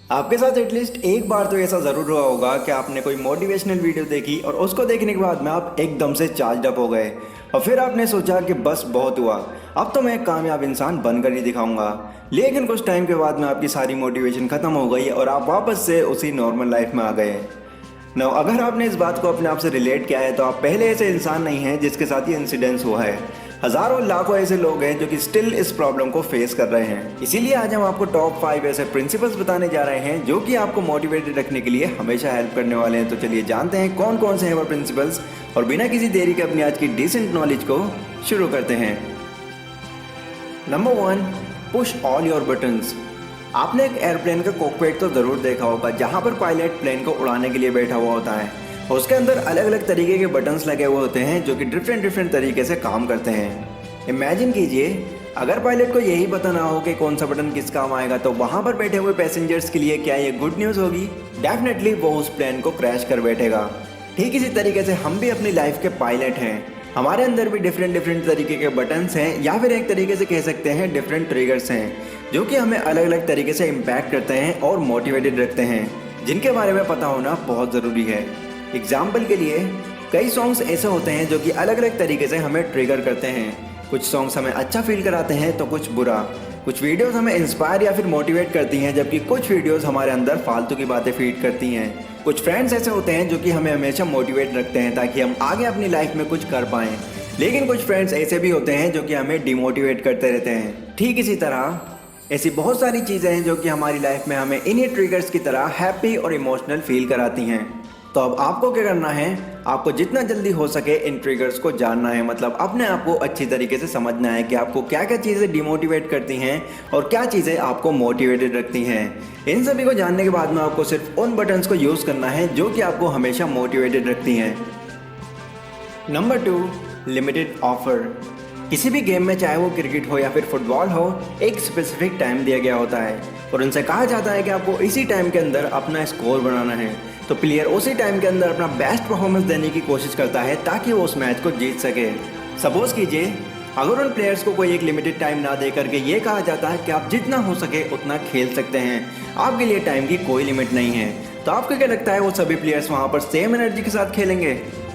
आपके साथ एटलीस्ट एक बार तो ऐसा ज़रूर हुआ होगा कि आपने कोई मोटिवेशनल वीडियो देखी और उसको देखने के बाद में आप एकदम से चार्ज अप हो गए और फिर आपने सोचा कि बस बहुत हुआ, अब तो मैं एक कामयाब इंसान बनकर ही दिखाऊंगा। लेकिन कुछ टाइम के बाद में आपकी सारी मोटिवेशन ख़त्म हो गई और आप वापस से उसी नॉर्मल लाइफ में आ गए। ना अगर आपने इस बात को अपने आप से रिलेट किया है तो आप पहले ऐसे इंसान नहीं हैं जिसके साथ ये इंसिडेंस हुआ है। हज़ारों लाखों ऐसे लोग हैं जो कि स्टिल इस प्रॉब्लम को फेस कर रहे हैं। इसीलिए आज हम आपको टॉप 5 ऐसे प्रिंसिपल्स बताने जा रहे हैं जो कि आपको मोटिवेटेड रखने के लिए हमेशा हेल्प करने वाले हैं। तो चलिए जानते हैं कौन कौन से हैं वो प्रिंसिपल्स और बिना किसी देरी के अपनी आज की डिसेंट नॉलेज को शुरू करते हैं। Number 1, push all your buttons. आपने एक एयरप्लेन का कॉकपिट तो ज़रूर देखा होगा जहाँ पर पायलट प्लेन को उड़ाने के लिए बैठा हुआ होता है और उसके अंदर अलग अलग तरीके के बटन्स लगे हुए होते हैं जो कि डिफरेंट तरीके से काम करते हैं। इमेजिन कीजिए अगर पायलट को यही पता ना हो कि कौन सा बटन किस काम आएगा तो वहाँ पर बैठे हुए पैसेंजर्स के लिए क्या ये गुड न्यूज़ होगी? डेफिनेटली वो उस प्लेन को क्रैश कर बैठेगा। ठीक इसी तरीके से हम भी अपनी लाइफ के पायलट हैं। हमारे अंदर भी डिफरेंट तरीके के बटन्स हैं या फिर एक तरीके से कह सकते हैं डिफरेंट ट्रिगर्स हैं जो कि हमें अलग अलग तरीके से इम्पैक्ट करते हैं और मोटिवेटेड रखते हैं, जिनके बारे में पता होना बहुत ज़रूरी है। एग्जाम्पल के लिए कई सॉन्ग्स ऐसे होते हैं जो कि अलग अलग तरीके से हमें ट्रिगर करते हैं। कुछ सॉन्ग्स हमें अच्छा फील कराते हैं तो कुछ बुरा। कुछ वीडियोस हमें इंस्पायर या फिर मोटिवेट करती हैं जबकि कुछ वीडियोस हमारे अंदर फालतू की बातें फीड करती हैं। कुछ फ्रेंड्स ऐसे होते हैं जो कि हमें हमेशा मोटिवेट रखते हैं ताकि हम आगे अपनी लाइफ में कुछ कर पाएँ। लेकिन कुछ फ्रेंड्स ऐसे भी होते हैं जो कि हमें डिमोटिवेट करते रहते हैं। ठीक इसी तरह ऐसी बहुत सारी चीज़ें हैं जो कि हमारी लाइफ में हमें इन्हीं ट्रिगर्स की तरह हैप्पी और इमोशनल फील कराती हैं। तो अब आपको क्या करना है, आपको जितना जल्दी हो सके इन ट्रिगर्स को जानना है, मतलब अपने आप को अच्छी तरीके से समझना है कि आपको क्या क्या चीज़ें डिमोटिवेट करती हैं और क्या चीज़ें आपको मोटिवेटेड रखती हैं। इन सभी को जानने के बाद में आपको सिर्फ उन बटन्स को यूज़ करना है जो कि आपको हमेशा मोटिवेटेड रखती हैं। Number 2, limited offer. किसी भी गेम में चाहे वो क्रिकेट हो या फिर फुटबॉल हो, एक स्पेसिफिक टाइम दिया गया होता है और उनसे कहा जाता है कि आपको इसी टाइम के अंदर अपना स्कोर बनाना है। तो प्लेयर उसी टाइम के अंदर अपना बेस्ट परफॉर्मेंस देने की कोशिश करता है ताकि वो उस मैच को जीत सके। सपोज कीजिए अगर उन प्लेयर्स को कोई एक लिमिटेड टाइम ना दे करके ये कहा जाता है कि आप जितना हो सके उतना खेल सकते हैं, आपके लिए टाइम की कोई लिमिट नहीं है, तो आपको क्या लगता है वो सभी प्लेयर्स वहाँ पर सेम एनर्जी के साथ खेलेंगे?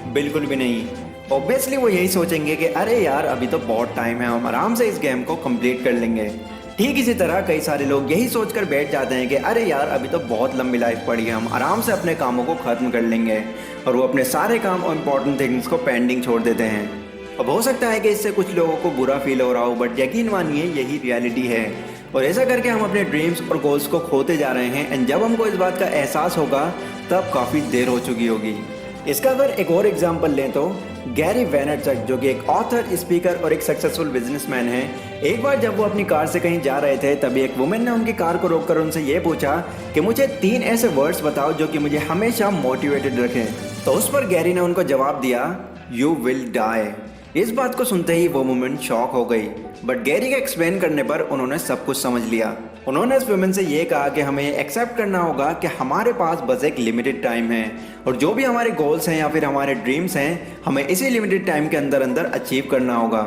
बिल्कुल भी नहीं। ऑब्वियसली वो यही सोचेंगे कि अरे यार अभी तो बहुत टाइम है, हम आराम से इस गेम को कंप्लीट कर लेंगे। ठीक इसी तरह कई सारे लोग यही सोचकर बैठ जाते हैं कि अरे यार अभी तो बहुत लंबी लाइफ पड़ी है, हम आराम से अपने कामों को ख़त्म कर लेंगे, और वो अपने सारे काम और इम्पॉर्टेंट थिंग्स को पेंडिंग छोड़ देते हैं। अब हो सकता है कि इससे कुछ लोगों को बुरा फील हो रहा हो, बट यकीन मानिए यही रियलिटी है और ऐसा करके हम अपने ड्रीम्स और गोल्स को खोते जा रहे हैं। एंड जब हमको इस बात का एहसास होगा तब काफ़ी देर हो चुकी होगी। इसका अगर एक और एग्जाम्पल लें तो गैरी वेनरचक, जो कि एक ऑथर, स्पीकर और एक सक्सेसफुल बिजनेसमैन है, एक बार जब वो अपनी कार से कहीं जा रहे थे तभी एक वुमेन ने उनकी कार को रोककर उनसे ये पूछा कि मुझे 3 ऐसे वर्ड्स बताओ जो कि मुझे हमेशा मोटिवेटेड रखें। तो उस पर गैरी ने उनको जवाब दिया, यू विल डाई। इस बात को सुनते ही वो वुमेन शॉक हो गई, बट गैरी के एक्सप्लेन करने पर उन्होंने सब कुछ समझ लिया। उन्होंने इस वुमेन से ये कहा कि हमें एक्सेप्ट करना होगा कि हमारे पास बस एक लिमिटेड टाइम है और जो भी हमारे गोल्स हैं या फिर हमारे ड्रीम्स हैं हमें इसी लिमिटेड टाइम के अंदर अंदर अचीव करना होगा।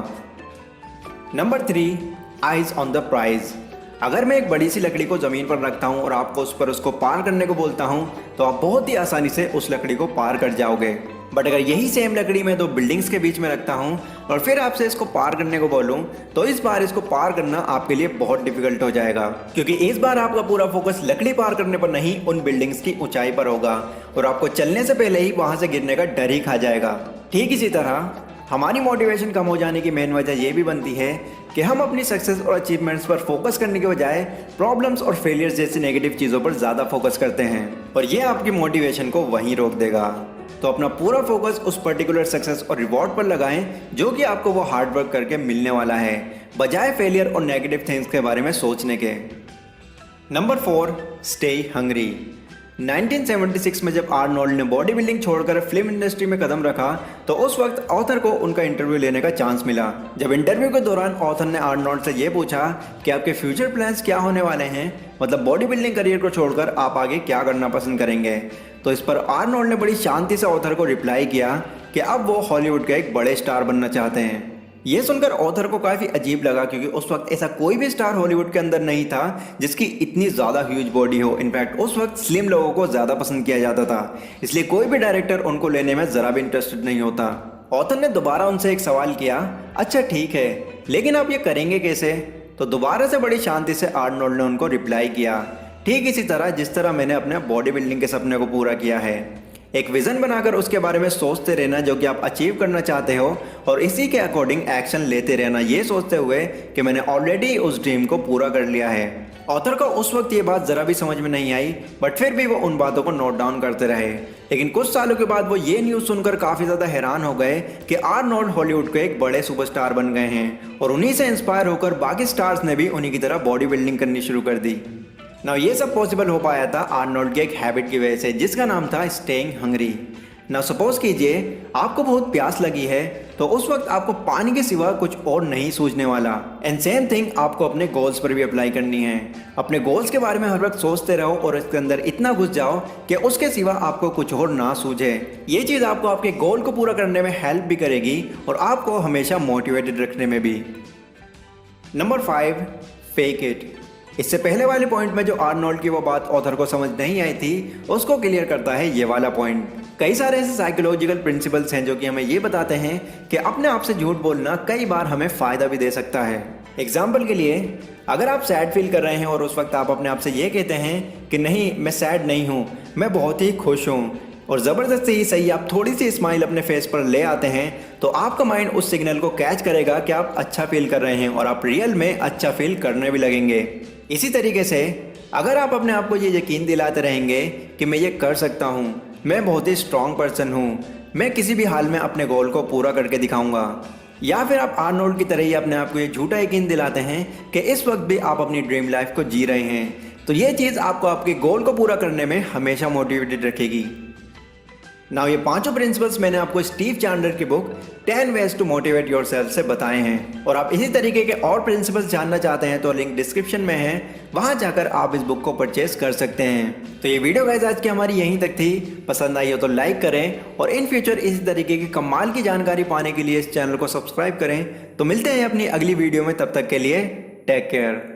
Number 3, eyes on the prize. अगर मैं एक बड़ी सी लकड़ी को ज़मीन पर रखता हूँ और आपको उस पर उसको पार करने को बोलता हूँ तो आप बहुत ही आसानी से उस लकड़ी को पार कर जाओगे। बट अगर यही सेम लकड़ी मैं 2 बिल्डिंग्स के बीच में रखता हूँ और फिर आपसे इसको पार करने को बोलूँ तो इस बार इसको पार करना आपके लिए बहुत डिफिकल्ट हो जाएगा, क्योंकि इस बार आपका पूरा फोकस लकड़ी पार करने पर नहीं उन बिल्डिंग्स की ऊंचाई पर होगा और आपको चलने से पहले ही वहाँ से गिरने का डर ही खा जाएगा। ठीक इसी तरह हमारी मोटिवेशन कम हो जाने की मेन वजह ये भी बनती है कि हम अपनी सक्सेस और अचीवमेंट्स पर फोकस करने के बजाय प्रॉब्लम्स और फेलियर्स जैसी नेगेटिव चीज़ों पर ज़्यादा फोकस करते हैं और ये आपकी मोटिवेशन को वहीं रोक देगा। तो अपना पूरा फोकस उस पर्टिकुलर सक्सेस और रिवॉर्ड पर लगाएं जो कि आपको वो हार्ड वर्क करके मिलने वाला है, बजाय फेलियर और नेगेटिव थिंग्स के बारे में सोचने के। Number 4, stay hungry. 1976 में जब आर्नोल्ड ने बॉडी बिल्डिंग छोड़कर फिल्म इंडस्ट्री में कदम रखा तो उस वक्त ऑथर को उनका इंटरव्यू लेने का चांस मिला। जब इंटरव्यू के दौरान ऑथर ने आर्नोल्ड से ये पूछा कि आपके फ्यूचर प्लान्स क्या होने वाले हैं, मतलब बॉडी बिल्डिंग करियर को छोड़कर आप आगे क्या करना पसंद करेंगे, तो इस पर आर्नोल्ड ने बड़ी शांति से ऑथर को रिप्लाई किया कि अब वो हॉलीवुड के एक बड़े स्टार बनना चाहते हैं। ये सुनकर ऑथर को काफी अजीब लगा क्योंकि उस वक्त ऐसा कोई भी स्टार हॉलीवुड के अंदर नहीं था जिसकी इतनी ज्यादा ह्यूज बॉडी हो। इनफैक्ट उस वक्त स्लिम लोगों को ज्यादा पसंद किया जाता था, इसलिए कोई भी डायरेक्टर उनको लेने में जरा भी इंटरेस्टेड नहीं होता। ऑथर ने दोबारा उनसे एक सवाल किया, अच्छा ठीक है, लेकिन आप ये करेंगे कैसे? तो दोबारा से बड़ी शांति से आर्नोल्ड ने उनको रिप्लाई किया, ठीक इसी तरह जिस तरह मैंने अपने बॉडी बिल्डिंग के सपने को पूरा किया है। एक विजन बनाकर उसके बारे में सोचते रहना जो कि आप अचीव करना चाहते हो, और इसी के अकॉर्डिंग एक्शन लेते रहना, ये सोचते हुए कि मैंने ऑलरेडी उस ड्रीम को पूरा कर लिया है। ऑथर को उस वक्त ये बात जरा भी समझ में नहीं आई, बट फिर भी वो उन बातों को नोट डाउन करते रहे। लेकिन कुछ सालों के बाद वो ये न्यूज़ सुनकर काफ़ी ज़्यादा हैरान हो गए कि आर्नोल्ड हॉलीवुड के एक बड़े सुपरस्टार बन गए हैं, और उन्हीं से इंस्पायर होकर बाकी स्टार्स ने भी उन्हीं की तरह बॉडी बिल्डिंग करनी शुरू कर दी। नाउ ये सब पॉसिबल हो पाया था आर्नोल्ड के एक हैबिट की वजह से, जिसका नाम था स्टेइंग हंग्री। नाउ सपोज कीजिए आपको बहुत प्यास लगी है, तो उस वक्त आपको पानी के सिवा कुछ और नहीं सूझने वाला। एंड सेम थिंग आपको अपने गोल्स पर भी अप्लाई करनी है। अपने गोल्स के बारे में हर वक्त सोचते रहो और इसके अंदर इतना घुस जाओ कि उसके सिवा आपको कुछ और ना सूझे। ये चीज़ आपको आपके गोल को पूरा करने में हेल्प भी करेगी और आपको हमेशा मोटिवेटेड रखने में भी। Number 5, fake it. इससे पहले वाले पॉइंट में जो आर्नोल्ड की वो बात ऑथर को समझ नहीं आई थी, उसको क्लियर करता है ये वाला पॉइंट। कई सारे ऐसे साइकोलॉजिकल प्रिंसिपल्स हैं जो कि हमें ये बताते हैं कि अपने आप से झूठ बोलना कई बार हमें फ़ायदा भी दे सकता है। एग्जाम्पल के लिए, अगर आप सैड फील कर रहे हैं और उस वक्त आप अपने आप से ये कहते हैं कि नहीं मैं सैड नहीं हूँ, मैं बहुत ही खुश हूँ, और ज़बरदस्ती ही सही आप थोड़ी सी स्माइल अपने फेस पर ले आते हैं, तो आपका माइंड उस सिग्नल को कैच करेगा कि आप अच्छा फील कर रहे हैं और आप रियल में अच्छा फील करने भी लगेंगे। इसी तरीके से अगर आप अपने आप को ये यकीन दिलाते रहेंगे कि मैं ये कर सकता हूँ, मैं बहुत ही स्ट्रॉन्ग पर्सन हूँ, मैं किसी भी हाल में अपने गोल को पूरा करके दिखाऊंगा, या फिर आप आर्नोल्ड की तरह ही अपने आप को ये झूठा यकीन दिलाते हैं कि इस वक्त भी आप अपनी ड्रीम लाइफ को जी रहे हैं, तो ये चीज़ आपको आपके गोल को पूरा करने में हमेशा मोटिवेटेड रखेगी। नाउ ये पांचों प्रिंसिपल्स मैंने आपको स्टीव चैंडलर की book 10 ways to motivate yourself से बताए हैं, और आप इसी तरीके के और प्रिंसिपल्स जानना चाहते हैं तो लिंक डिस्क्रिप्शन में है, वहां जाकर आप इस बुक को परचेज कर सकते हैं। तो ये वीडियो गाइस आज की हमारी यहीं तक थी। पसंद आई हो तो लाइक करें, और इन फ्यूचर इसी तरीके की कमाल की जानकारी पाने के लिए इस चैनल को सब्सक्राइब करें। तो मिलते हैं अपनी अगली वीडियो में, तब तक के लिए टेक केयर।